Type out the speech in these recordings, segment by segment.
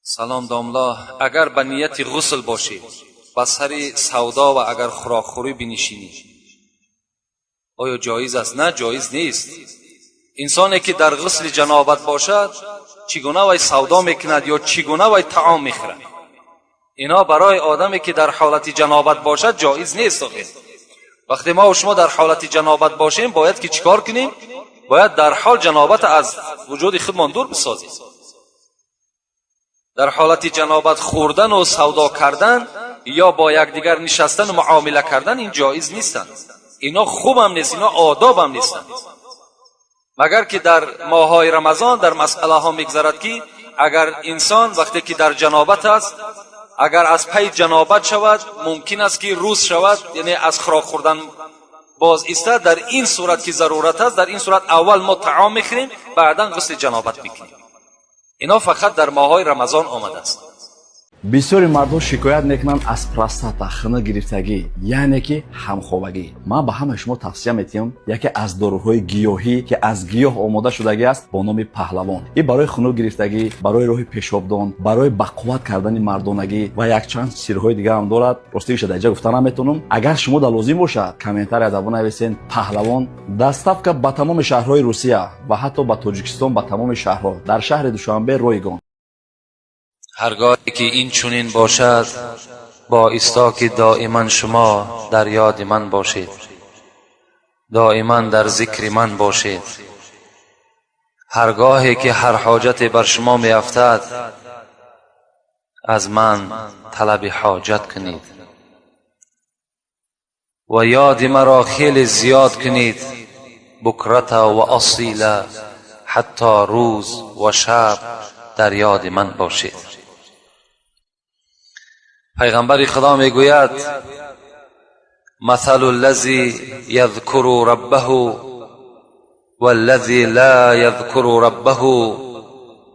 سلام داملا، اگر به نیت غسل باشی به سر سودا و اگر خوراکخوری بنشینی آیا جایز است؟ نه، جایز نیست. انسانی که در غسل جنابت باشد چگونه وی سودا میکند یا چگونه وی طعام میخورد، اینا برای آدمی که در حالت جنابت باشد جایز نیست. وقتی ما و شما در حالت جنابت باشیم باید که چیکار کنیم؟ باید در حال جنابت از وجود خودمان دور بسازیم. در حالت جنابت خوردن و سودا کردن یا با یکدیگر نشستن و معامله کردن این جایز نیستند. اینا خوب هم نیست، اینا آداب هم نیستند. مگر که در ماهای رمضان در مسئله ها میگذرد که اگر انسان وقتی که در جنابت است اگر از پی جنابت شود ممکن است که روز شود، یعنی از خوراک خوردن باز ایستد، در این صورت که ضرورت است در این صورت اول ما طعام میخوریم بعدا غسل جنابت میکنیم. اینا فقط در ماهای رمضان آمده است. бисёри мардҳо шикоят мекунанд аз простата, хина гирифтагӣ, яъне ки ҳамхобагӣ. ман ба ҳамаи шумо тавсия метиҳам яке аз доруҳои гиёҳӣ ки аз гиёҳ омода шудагӣ аст бо номи паҳлавон. ин барои хунук гирифтагӣ, барои роҳи пешобдон, барои бақувват кардани мардонагӣ ва якчанд сирҳои дигар ҳам дорад. ростиша дар инҷа гуфта наметавонам. агар шумо дар лозим бошад комментария забон нависен паҳлавон. доставка ба тамоми шаҳрҳои русия ва ҳатто ба тоҷикистон ба тамоми шаҳрҳо дар шаҳри душанбе ройгон. هرگاهی که این چنین باشد بایستا که دائما شما در یاد من باشید، دائما در ذکر من باشید. هرگاهی که هر حاجت بر شما می افتد از من طلب حاجت کنید و یاد مرا خیلی زیاد کنید، بکرت و اصیل، حتی روز و شب در یاد من باشید. پیغمبر خدا میگوید مثل الذی یذکر ربه والذی لا یذکر ربه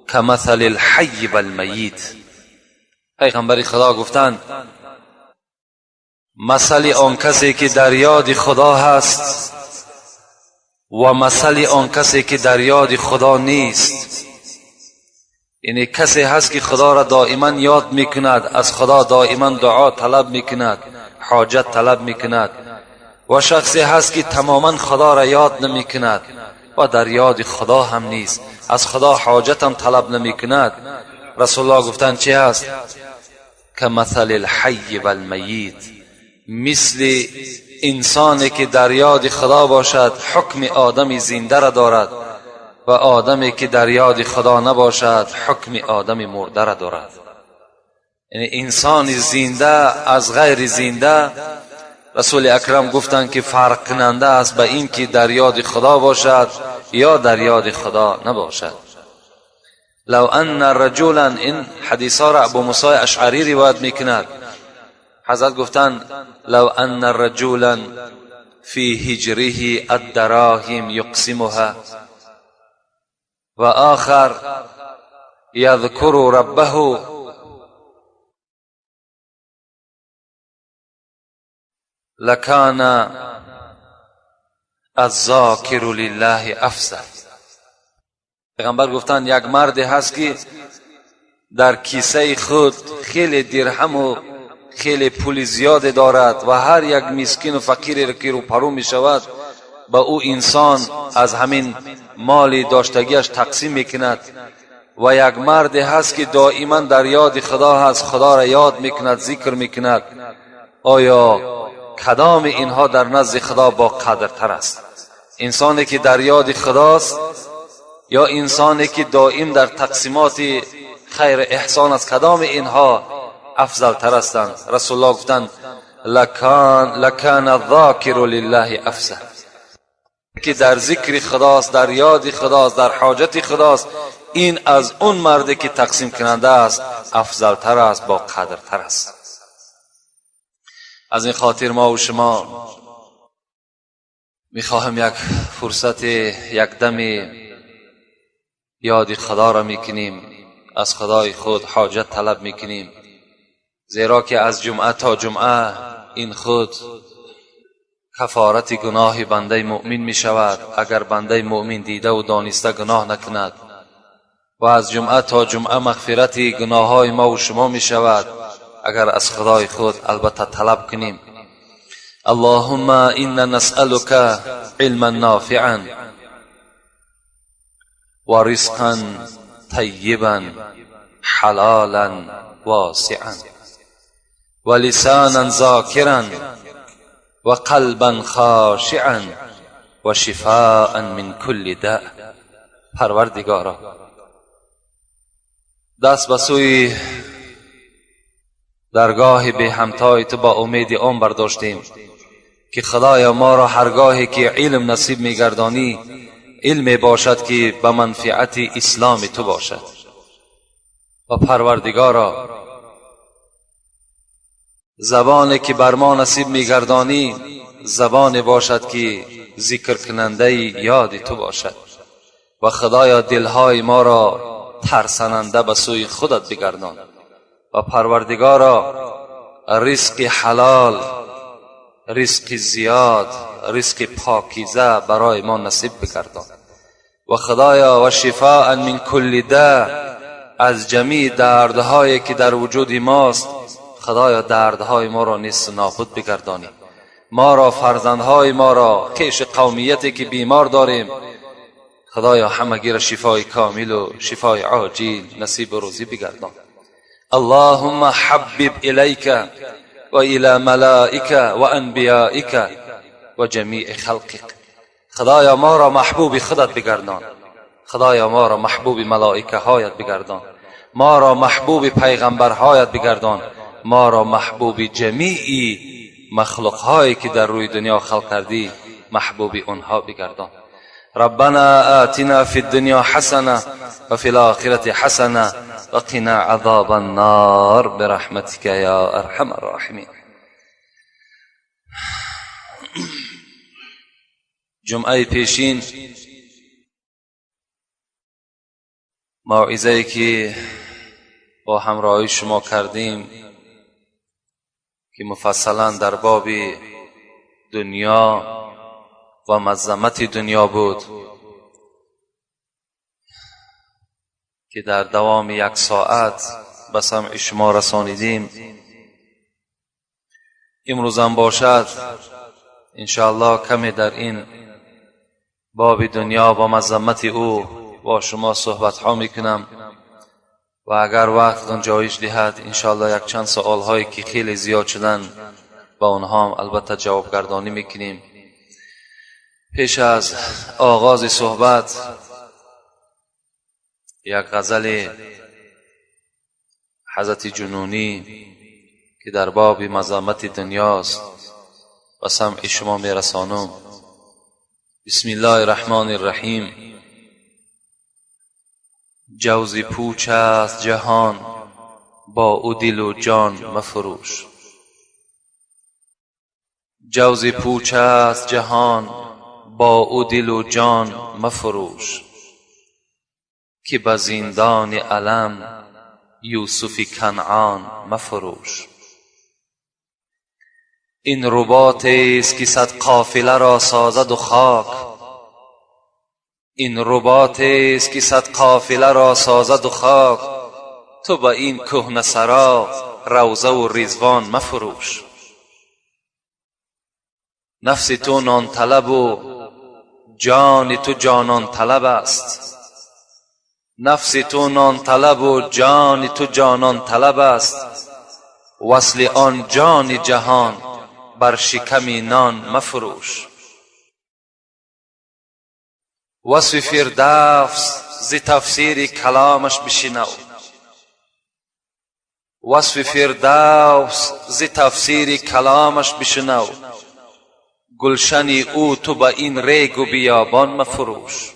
کمثل الحی والمیت. پیغمبر خدا گفتند مثل آن کسی که در یاد خدا هست و مثل آن کسی که در یاد خدا نیست. یعنی کسی هست که خدا را دائما یاد میکند، از خدا دائما دعا طلب میکند، حاجت طلب میکند، و شخصی هست که تماما خدا را یاد نمیکند و در یاد خدا هم نیست، از خدا حاجت هم طلب نمیکند. رسول الله گفتند چی هست؟ کمثل الحی والمیت، مثل انسانی که در یاد خدا باشد حکم آدم زنده را دارد و آدمی که در یاد خدا نباشد حکم آدم مرده را دارد. یعنی انسان زنده از غیر زنده رسول اکرم گفتند که فرق کننده است به این که در یاد خدا باشد یا در یاد خدا نباشد. لو ان رجلا، این حدیثا را ابو موسی اشعری روایت میکند، حضرت گفتند لو ان رجلا فی هجره الدراهم یقسمها و آخر یذکر ربه لکان الذاکر لله افضل. پیغمبر گفتند یک مرد هست که در کیسه خود خیلی درهم و خیلی پول زیاد دارد و هر یک مسکین و فقیری که رو پرو می شود با او انسان از همین مال داشتگیش تقسیم میکند. و یک مرد هست که دائما در یاد خدا هست، خدا را یاد میکند، ذکر میکند. آیا کدام اینها در نزد خدا با قدرتر است؟ انسانی که در یاد خداست یا انسانی که دائم در تقسیمات خیر احسان است؟ کدام اینها افضل تر هستند؟ رسول الله گفتند لکان الذاکر لله افضل، که در ذکر خداست، در یاد خداست، در حاجت خداست، این از اون مردی که تقسیم کننده است افضل تر است، با قدر تر است. از این خاطر ما و شما میخواهم یک فرصت یک دم یاد خدا را میکنیم، از خدای خود حاجت طلب میکنیم، زیرا که از جمعه تا جمعه این خود کفارت گناه بنده مؤمن می شود اگر بنده مؤمن دیده و دانسته گناه نکند و از جمعه تا جمعه مغفرت گناه های ما و شما می شود اگر از خدای خود البته طلب کنیم. اللهم انا نسألك علما نافعا و رزقا طیبا حلالا واسعا و لسانا ذاکرا و قلبا خاشعا و شفاء من کل داء. پروردگارا، دست به سوی درگاه بی همتای تو با امید آن برداشتیم که خدایا ما را هرگاهی که علم نصیب میگردانی علم باشد که به منفعت اسلام تو باشد. و پروردگارا، زبانی که بر ما نصیب میگردانی زبان باشد که ذکر کننده یاد تو باشد. و خدایا دلهای ما را ترساننده به سوی خودت بگردان. و پروردگارا، رزق حلال، رزق زیاد، رزق پاکیزه برای ما نصیب بگردان. و خدایا، و شفاء من کل داء، از جمیع دردهایی که در وجود ماست خدایا دردهای ما را نیست نابود بگردانی. ما را، فرزندهای ما را، کیش قومیتی که بیمار داریم خدایا همگی را شفای کامل و شفای عاجل نصیب و روزی بگردان. اللهم حبب الیک و الی ملائک و انبیائک و جمیع خلقک. خدایا ما را محبوب خودت بگردان. خدایا ما را محبوب ملائکه هایت بگردان. ما را محبوب پیغمبرهایت بگردان. ما را محبوب جمیع مخلوق هایی که در روی دنیا خلق کردی محبوب اونها بگردان. ربنا آتنا فی الدنیا حسنه و فی الاخرة حسنه و قنا عذاب النار برحمتک یا ارحم الراحمین. جمعه پیشین موعظه‌ای که با همراهی شما کردیم که مفصلا در باب دنیا و مذمت دنیا بود که در دوام 1 ساعت به سمع شما رسانیدیم. امروز هم باشد انشاءالله کمی در این باب دنیا و مذمت او با شما صحبت ها میکنم و اگر وقت گنجایش دهد انشاءالله یک چند سوال هایی که خیلی زیاد شدن با اونها هم البته جواب گردانی میکنیم. پیش از آغاز صحبت یک غزل حضرت جنونی که در باب مذمت دنیاست و سمع شما میرسانم. بسم الله الرحمن الرحیم. جوز پوچ است جهان با او دل و جان مفروش. جوز پوچ است جهان با او دل و جان مفروش، که به زندان علم یوسف کنعان مفروش. این رباط است که 100 قافله را سازد و خاک. این رباط است که 100 قافله را سازد و خاک. تو به این کهنه سرا روضه و رضوان مفروش. نفس تو نان طلب و جان تو جانان طلب است. نفس تو نان طلب و جان تو جانان طلب است. وصل آن جان جهان بر شکم نان مفروش. وصف فردوس ز تفسیر کلامش بشنو. وصف فردوس ز تفسیر کلامش بشنو. گلشن او تو به این ریگ و بیابان مفروش.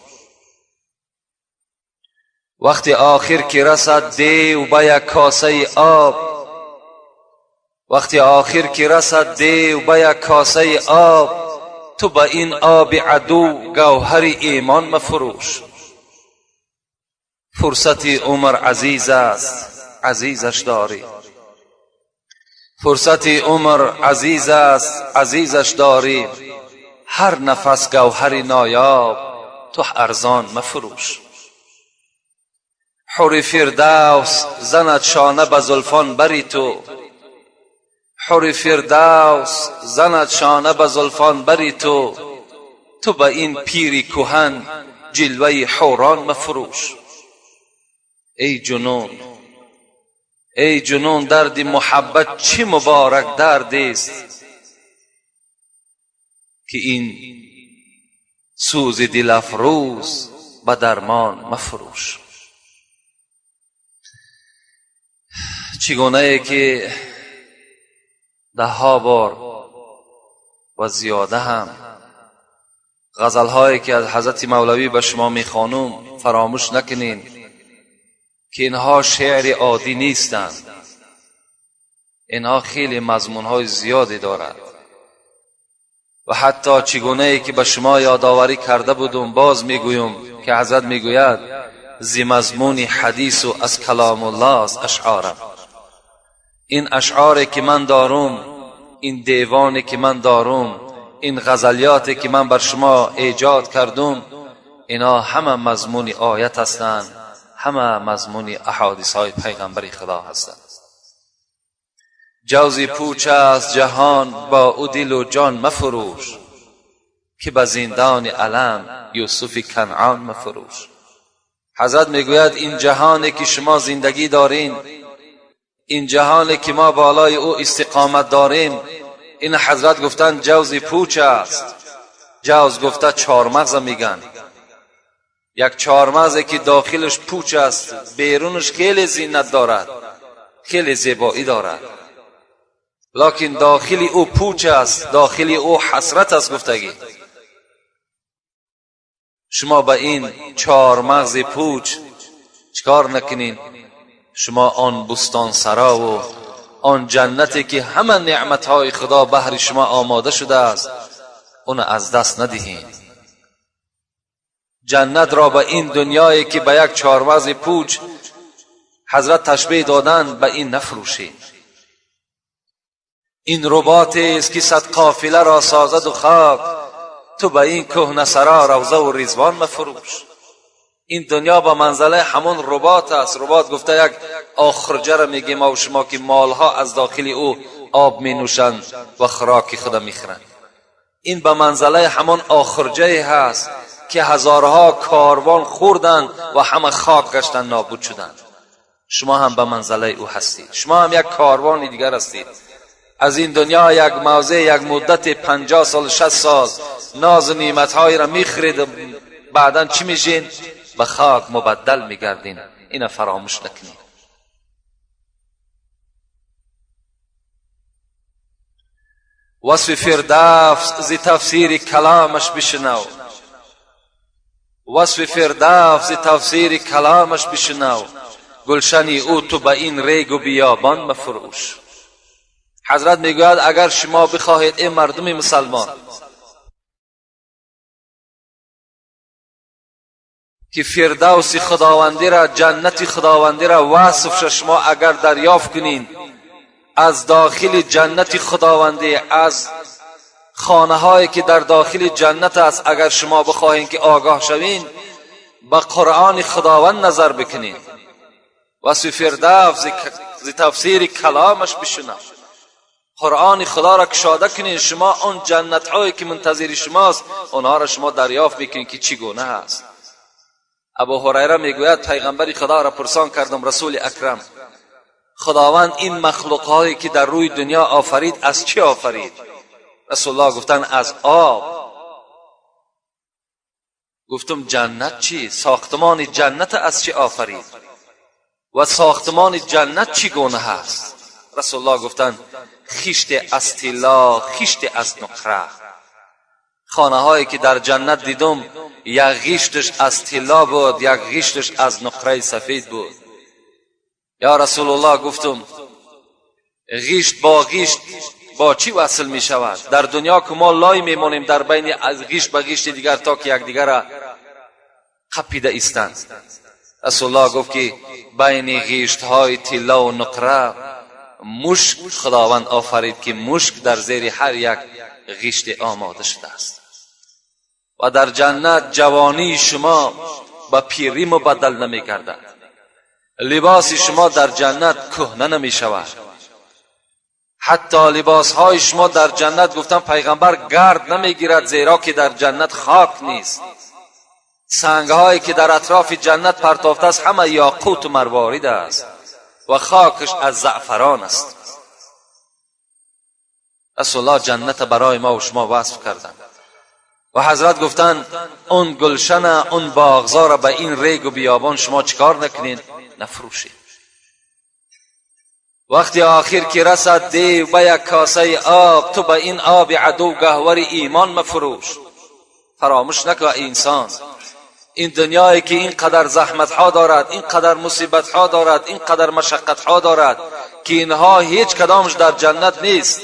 وقتی آخر که رسد دیو به یک کاسه آب. وقتی آخر که رسد دیو به یک کاسه آب. تو به این آب عدو گوهر ایمان مفروش. فرصت عمر عزیز است عزیزش داری. فرصت عمر عزیز است عزیزش داری. هر نفس گوهر نایاب تو ارزان مفروش. حور فردوس زند شانه به زلفان بری تو، حور فردوس زند شانه به زلفان بری تو، تو به این پیری کهن جلوه حوران مفروش. ای جنون، ای جنون درد محبت چه مبارک درد است که این سوز دل افروز به درمان مفروش. چگونه ای که ده ها بار و زیاده هم غزل هایی که از حضرت مولوی به شما میخوانم فراموش نکنین که اینها شعر عادی نیستند، اینها خیلی مضمون های زیادی دارد. و حتی چگونه ای که به شما یادآوری کرده بودم باز میگویم که حضرت میگوید زی مضمون حدیث و از کلام الله از اشعارم. این اشعاری که من دارم، این دیوانی که من دارم، این غزلیاتی که من بر شما ایجاد کردم، اینا همه مضمون آیت هستند، همه مضمون احادیث های پیغمبر خدا هستند. جوزی پوچ از جهان با او دل و جان مفروش، که به زندان علم یوسف کنعان مفروش. حضرت میگوید این جهانی که شما زندگی دارین، این جهانی که ما بالای او استقامت داریم، این حضرت گفتن جوزی پوچ است. جوز گفته چهارمغز میگن، یک چهارمغزی که داخلش پوچ است، بیرونش خیلی زینت دارد، خیلی زیبایی دارد، لکن داخلی او پوچ است، داخلی او حسرت است. گفتگی شما با این چهارمغز پوچ چکار نکنین؟ شما آن بستان سرا و آن جنتی که همه نعمتهای خدا بهر شما آماده شده است، اون از دست ندهین. جنت را به این دنیایی که به یک چهارمغز پوچ حضرت تشبیه دادن، به این نفروشین. این رباطی است که صد قافله را سازد و خاک، تو به این کهنه سرا روضه و رضوان مفروش. این دنیا به منزله همون رباط است. رباط گفته یک آخرجه را میگیم ما و شما که مالها از داخل او آب می نوشند و خوراک خدا میخورند. این به منزله همون آخرجه هست که هزارها کاروان خوردند و همه خاک گشتند، نابود شدند. شما هم به منزله او هستید، شما هم یک کاروان دیگر هستید. از این دنیا یک موضع یک مدت 50 سال 60 سال ناز و نعمت‌های را میخرید، بعداً چی میشین؟ به خاک مبدل میگردین. اینا فراموش نکنید. وصف فردوس ز تفسیر کلامش بشنو، وصف فردوس ز تفسیر کلامش بشنو، گلشنی او تو به این ریگ و بیابان مفروش. حضرت میگوید اگر شما بخواهید این مردم مسلمان که فردوس خداوندی را، جنت خداوندی را وصف شما اگر دریافت کنین، از داخل جنت خداوندی، از خانه هایی که در داخل جنت است، اگر شما بخواهید که آگاه شوین، به قرآن خداوند نظر بکنین، وصف فردوس ز تفسیر کلامش بشنو، قرآن خدا را کشاده کنین، شما اون جنت هایی که منتظر شماست اونها را شما دریافت بکنین که چگونه است. ابو هریره میگوید پیغمبر خدا را پرسان کردم رسول اکرم، خداوند این مخلوق هایی که در روی دنیا آفرید از چی آفرید؟ رسول الله گفتن از آب. گفتم جنت چی؟ ساختمان جنت از چی آفرید؟ و ساختمان جنت چگونه هست؟ رسول الله گفتن خشت از طلا، خشت از نقره. خانه هایی که در جنت دیدم، یک غشتش از طلا بود، یک غشتش از نقره سفید بود. یا رسول الله گفتم غشت با غشت با چی وصل می شود؟ در دنیا که ما لای میمونیم در بین از غشت به غشت دیگر تا که یک دیگر را قپیده ایستند. رسول الله گفت که بین غشت های طلا و نقره مشک خداوند آفرید که مشک در زیر هر یک غشت آماده شده است. و در جنت جوانی شما به پیری مبدل نمی گردد. لباس شما در جنت کهنه نمی شود. حتی لباس های شما در جنت گفتن پیغمبر گرد نمی گیرد، زیرا که در جنت خاک نیست. سنگ هایی که در اطراف جنت پرتافته است همه یاقوت و مروارید است و خاکش از زعفران است. رسول الله جنت برای ما و شما وصف کردند و حضرت گفتند اون گلشن، اون باغزار به این ریگ و بیابان شما چیکار نکنید؟ نفروشید. وقتی آخر که رسد دیو به یک کاسه آب، تو به این آب عدو گهور ایمان مفروش. فراموش نکن انسان، این دنیایی که اینقدر زحمت ها دارد، اینقدر مصیبت ها دارد، اینقدر مشقت ها دارد که اینها هیچ کدامش در جنت نیست.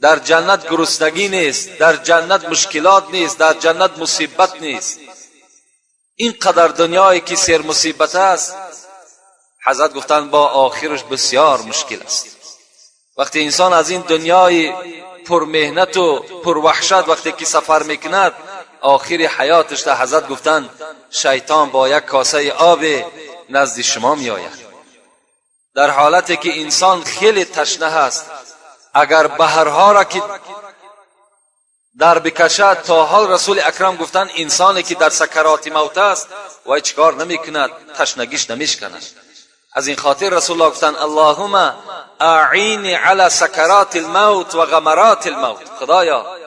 در جنت گرسنگی نیست، در جنت مشکلات نیست، در جنت مصیبت نیست. اینقدر دنیایی که سر مصیبت است، حضرت گفتند با آخرش بسیار مشکل است. وقتی انسان از این دنیای پر مهنت و پر وحشت وقتی که سفر میکند، آخر حیاتش در حضرت گفتند شیطان با یک کاسه آب نزد شما می آید. در حالتی که انسان خیلی تشنه است، اگر بحرها را که در بکشد، تا حال رسول اکرم گفتند انسانی که در سکرات موت است وای چیکار نمی کند؟ تشنگیش نمیشکند. از این خاطر رسول الله گفتند اللهم اعینی علی سکرات الموت و غمرات الموت. خدایا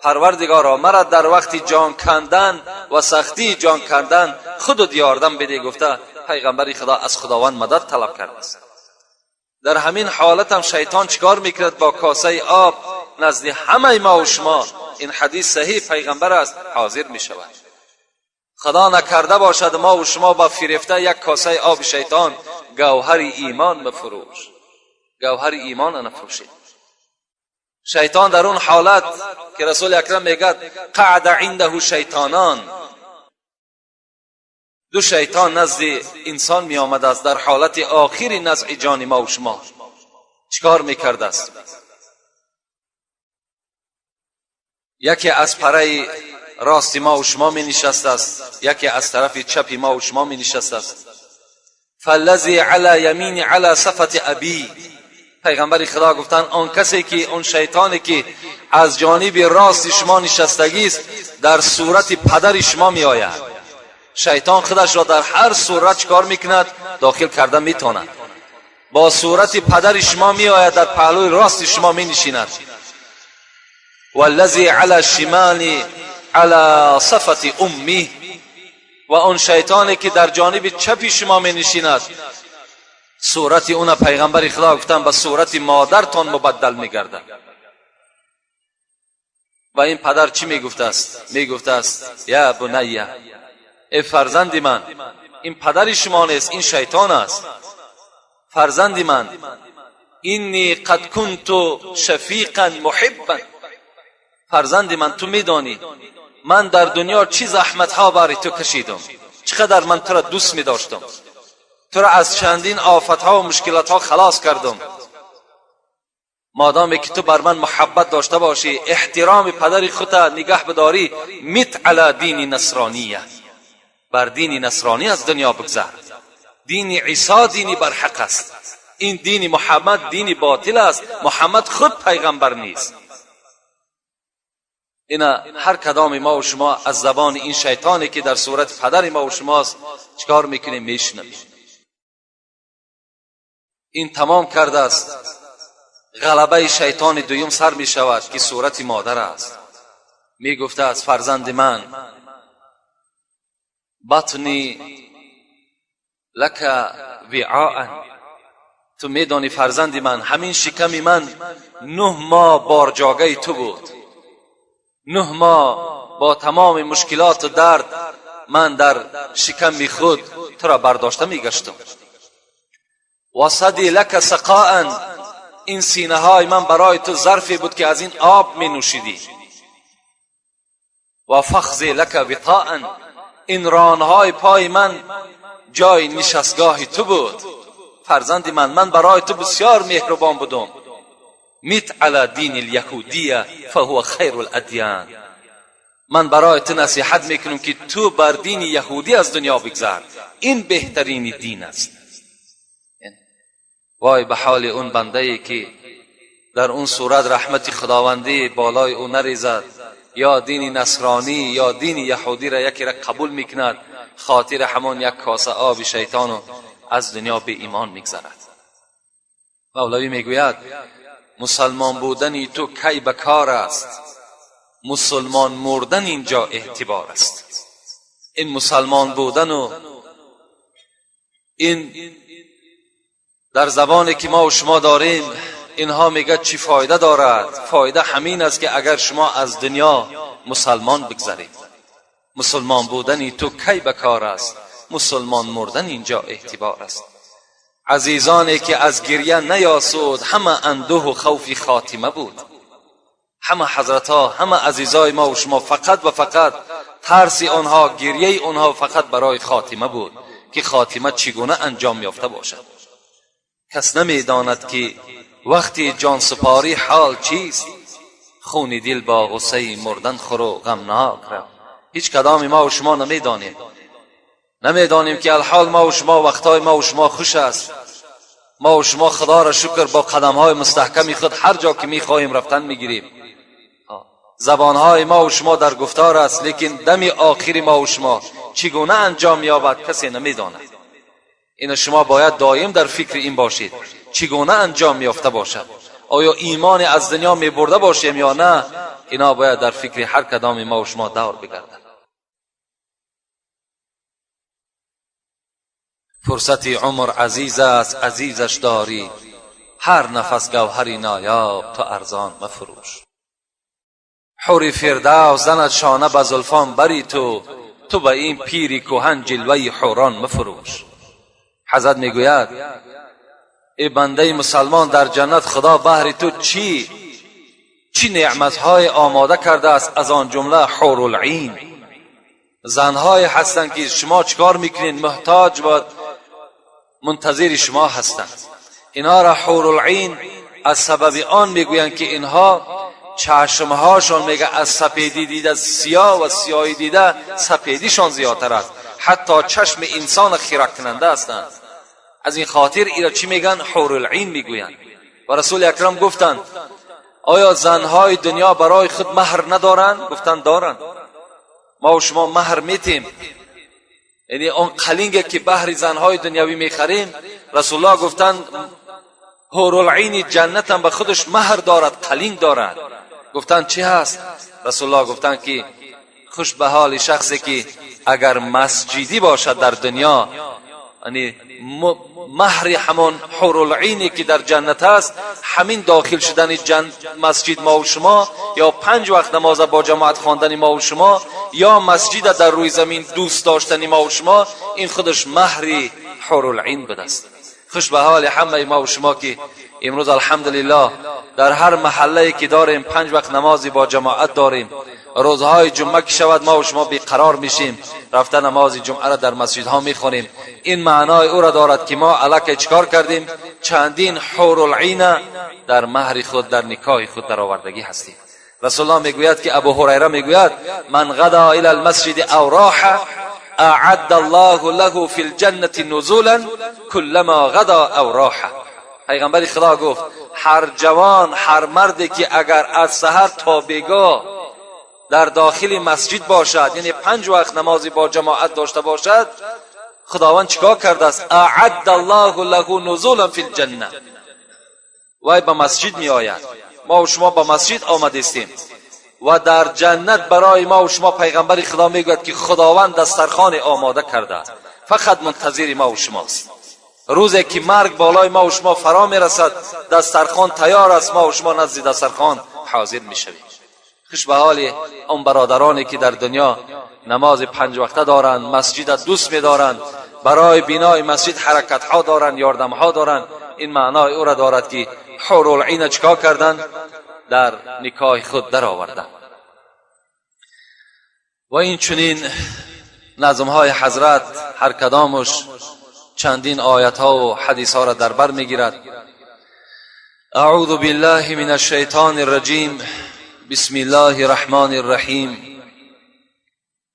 پروردگارا مرا در وقت جان کندن و سختی جان کندن خودت یاردم بده. گفته پیغمبر خدا از خداوند مدد طلب کرده است. در همین حالت هم شیطان چیکار میکرد؟ با کاسه آب نزد همه ما و شما، این حدیث صحیح پیغمبر است، حاضر میشود. خدا نکرده باشد ما و شما با فریفته یک کاسه آب شیطان گوهر ایمان مفروش، گوهر ایمان نفروشید. شیطان در اون حالت که رسول اکرم میگه قعد عنده شیطانان، دو شیطان نزد انسان می آمده است در حالت آخری نزع جان ما و شما. چیکار میکرده است؟ یکی از پره راست ما و شما می نشسته است، یکی از طرف چپ ما و شما می نشسته است. فالذی علی یمین علی صفت ابی. پیغمبر خدا گفتند آن کسی که، اون شیطانی که از جانب راست شما نشستگی است، در صورت پدر شما می آید. شیطان خودش را در هر صورت چکار میکند؟ داخل کرده میتواند. با صورت پدر شما می آید، در پهلوی راست شما می نشیند. والذی علی الشمال علی صفت امی. و اون شیطانی که در جانب چپ شما می نشیند، صورت اون پیغمبر خدا گفتن به صورت مادرتان مبدل میگردد. و این پدر چی میگفته است؟ میگفته است یا بنیه، ای فرزند من، این پدر شما نیست، این شیطان است. فرزند من، اینی قد کنت شفیقا محبا. فرزند من، تو میدانی من در دنیا چی زحمت ها برای تو کشیدم، چقدر من تو را دوست می داشتم، تو را از چندین آفت ها و مشکلات ها خلاص کردم. مادامی که تو بر من محبت داشته باشی، احترام پدر خودت نگه بداری، مت علی دین نصرانیه، بر دین نصرانی از دنیا بگذر. دین عیسی دینی بر حق است، این دین محمد دینی باطل است. محمد خود پیغمبر نیست. اینا هر کدام ما و شما از زبان این شیطانی که در صورت پدر ما و شماست چیکار میکنیم؟ میشنویم. این تمام کرده است، غلبه شیطان دویم سر می شود که صورت مادر است. می گفته است فرزند من، بطنی لک وعاء. تو می دانی فرزند من، همین شکم من 9 ماه بارجاگه تو بود. 9 ماه با تمام مشکلات و درد من در شکم خود تو را برداشته می گشتم. و صدی لک سقاء، این سینه های من برای تو ظرفی بود که از این آب می نوشیدی. و فخذی لک وطاء، این رانهای پای من جای نشستگاه تو بود. فرزند من برای تو بسیار مهربان بودم. میت علی دین الیهودیه فهو خیر الادیان. من برای تو نصیحت میکنم که تو بر دین یهودی از دنیا بگذر، این بهترین دین است. وای به حال اون بنده‌ای که در اون صورت رحمت خداوندی بالای او نریزد، یا دین نصرانی یا دین یهودی را یکی را قبول میکند، خاطر همان یک کاسه آب شیطان و از دنیا به ایمان میگذرد. مولوی میگوید مسلمان بودن تو کی بکار است، مسلمان مردن اینجا اعتبار است. این مسلمان بودن و این در زبانی که ما و شما داریم، اینها میگه چی فایده دارد؟ فایده همین است که اگر شما از دنیا مسلمان بگذرید. مسلمان بودن تو کی بکار است، مسلمان مردن اینجا اعتبار است. عزیزانی که از گریه نیاسود، همه اندوه و خوف خاتمه بود. همه حضرتها، همه عزیزای ما و شما فقط و فقط ترس آنها، گریه آنها فقط برای خاتمه بود که خاتمه چگونه انجام یافته باشد. کس نمیداند که وقتی جان سپاری حال چیست، خون دل با غصه مردن خورو غمناک رفت. هیچ کدام ما و شما نمیدانیم که الحال ما و شما وقتای ما و شما خوش است. ما و شما خدا را شکر با قدمهای مستحکم خود هر جا که میخواهیم رفتن میگیریم. زبانهای ما و شما در گفتار است، لیکن دم آخری ما و شما چگونه انجام یابد کسی نمیداند. این شما باید دائم در فکر این باشید چگونه انجام یافته باشد. آیا ایمان از دنیا می برده باشیم یا نه؟ اینا باید در فکر هر کدام ما و شما دور بگردد. فرصت عمر عزیز است، عزیزش داری، هر نفس گوهری نایاب تو ارزان مفروش. حور فردوس زند شانه به زلفان بری تو به این پیری کهن جلوه حوران مفروش. حضرت میگوید ای بنده مسلمان، در جنت خدا بهر تو چی نعمتهای آماده کرده است، از آن جمله حور العین. زنهای هستند که شما چکار میکنین؟ محتاج و منتظر شما هستند. اینها را حور العین از سبب آن میگویند که اینها چشمهاشون میگه از سپیدی دیده سیاه و سیاهی دیده سپیدیشان زیادتر است، حتی چشم انسان خیره کننده هستند. از این خاطر ایرا چی میگن؟ حور العین میگویند. و رسول اکرم گفتند آیا زنهای دنیا برای خود مهر ندارند؟ گفتند دارند. ما و شما مهر میتیم، یعنی اون قلینگی که بهر زنهای دنیاوی میخریم. رسول الله گفتند حور العین جنت هم به خودش مهر دارد، قلینگ دارد. گفتند چی هست؟ رسول الله گفتند که خوش به حال شخصی که اگر مسجدی باشد در دنیا، یعنی مهر همون حور العینی که در جنت است، همین داخل شدن مسجد ما و شما، یا 5 وقت نماز با جماعت خواندن ما و شما، یا مسجد در روی زمین دوست داشتن ما و شما، این خودش مهر حور العین بود است. خوش به حال همه ما و شما که امروز الحمدلله در هر محله که داریم 5 وقت نمازی با جماعت داریم. روزهای جمعه که شود ما و شما بیقرار میشیم، رفته نماز جمعه را در مسجدها میخونیم. این معنای او را دارد که ما الکی چکار کردیم؟ چندین حور العین در مهر خود، در نکاح خود در آوردگی هستیم. رسول الله میگوید که ابو هریره میگوید من غدا الى المسجد او راح اعد الله له فی الجنه نزولا كلما غدا او راح. پیغمبر خدا گفت هر جوان، هر مردی که اگر از سحر تا بیگاه در داخل مسجد باشد، یعنی 5 وقت نمازی با جماعت داشته باشد، خداوند چیکار کرده است؟ اعد الله له نزولا فی الجنه. وای به مسجد می آید. ما و شما به مسجد آمده استیم و در جنت برای ما و شما پیغمبر خدا میگوید که خداوند دسترخوان آماده کرده، فقط منتظر ما و شماست. روزی که مرگ بالای ما و شما فرا میرسد، دسترخوان تیار است، ما و شما نزد دسترخوان حاضر میشویم. خوش به حال اون برادرانی که در دنیا نماز 5 وقته دارند، مسجد دوست می‌دارند، برای بنای مسجد حرکت ها دارند، یاردم ها دارند. این معنای او را دارد که حور العین چیکار کردند؟ در نکاح خود در آوردند. و این چنین نظم های حضرت هر کدامش چندین آیت ها و حدیث ها را در بر میگیرد. اعوذ بالله من الشیطان الرجیم، بسم الله الرحمن الرحیم.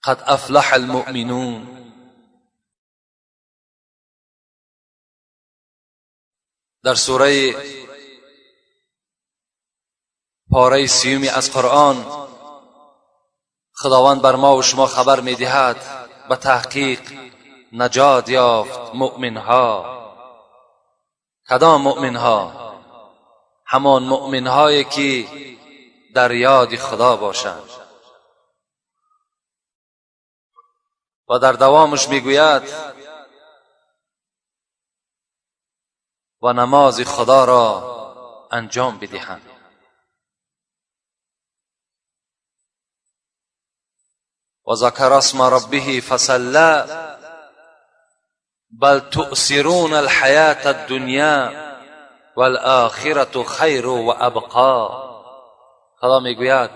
قد افلح المؤمنون. در سوره پاره 30 از قرآن خداوند بر ما و شما خبر می‌دهد به تحقیق نجات یافت مؤمنها. کدام مؤمنها؟ همان مؤمنهایی که در یاد خدا باشند. و در دوامش میگوید و نماز خدا را انجام بدهند. و ذکر اسم ربه فصلى بل تؤثرون الحیاة الدنیا والآخرة خیر و ابقا. خدا میگوید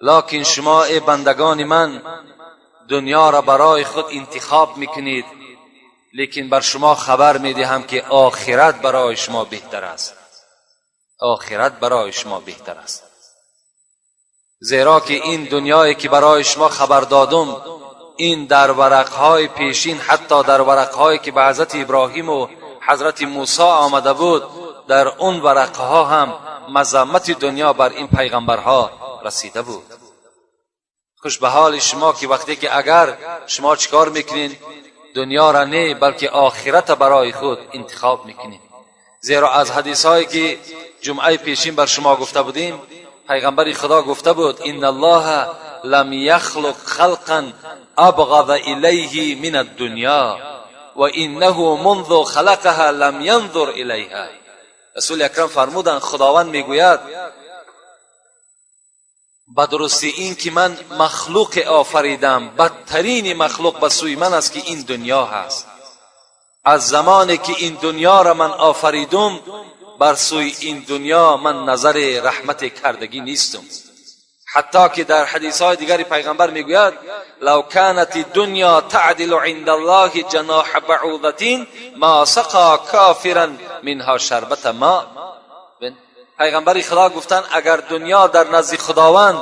لکن شما ای بندگان من دنیا را برای خود انتخاب میکنید، لیکن بر شما خبر میدهم که آخرت برای شما بهتر است. آخرت برای شما بهتر است. زیرا که این دنیایی که برای شما خبر دادم، این در ورقهای پیشین، حتی در ورقهایی که به حضرت ابراهیم و حضرت موسی آمده بود، در اون ورقها هم مذمت دنیا بر این پیغمبرها رسیده بود. خوش به حال شما که وقتی که اگر شما چیکار میکنین؟ دنیا را نه بلکه آخرت برای خود انتخاب میکنین. زیرا از حدیثهایی که جمعه پیشین بر شما گفته بودیم، پیغمبر خدا گفته بود ان الله لم یخلق خلقا ابغض الیه من الدنیا و انه منذ خلقها لم ینظر الیها. رسول اکرم فرمودند خداوند میگوید به درستی این که من مخلوق آفریدم، بدترین مخلوق به سوی من است که این دنیا هست. از زمانی که این دنیا را من آفریدم بر سوی این دنیا من نظر رحمت کردگی نیستم. حتی که در حدیث های دیگری پیغمبر میگوید لو كانت الدنيا تعدل عند الله جناح بعوضة ما سقى كافرا منها شربة ماء. پیغمبر خدا گفتن اگر دنیا در نزد خداوند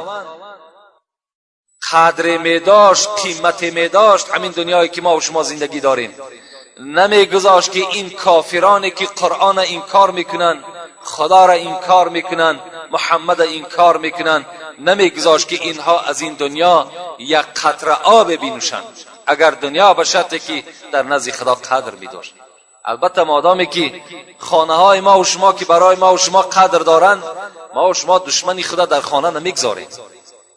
قدر می داشت، قیمت می داشت، همین دنیایی که ما و شما زندگی داریم، نمیگذاشت که این کافرانی که قرآن انکار میکنن، خدا را انکار میکنن، محمد انکار میکنن، نمیگذاشت که اینها از این دنیا یک قطره آب بنوشند اگر دنیا به شرطی که در نزد خدا قدر میداشت. البته مادامی که خانه های ما و شما که برای ما و شما قدر دارند، ما و شما دشمنی خدا در خانه نمیگذاریم.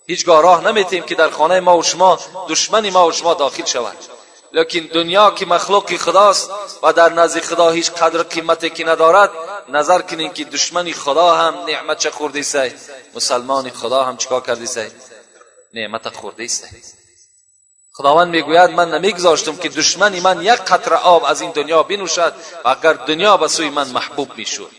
هیچگاه راه نمیتیم که در خانه ما و شما دشمنی ما و شما داخل شود. لیکن دنیا که مخلوق خداست و در نزد خدا هیچ قدر قیمتی که ندارد، نظر کنین که دشمنی خدا هم نعمت چه خورده است، مسلمان خدا هم چیکار کرده است، نعمت خورده است. خداوند میگوید من نمیگذاشتم که دشمنی من یک قطره آب از این دنیا بنوشد و اگر دنیا به سوی من محبوب میشد.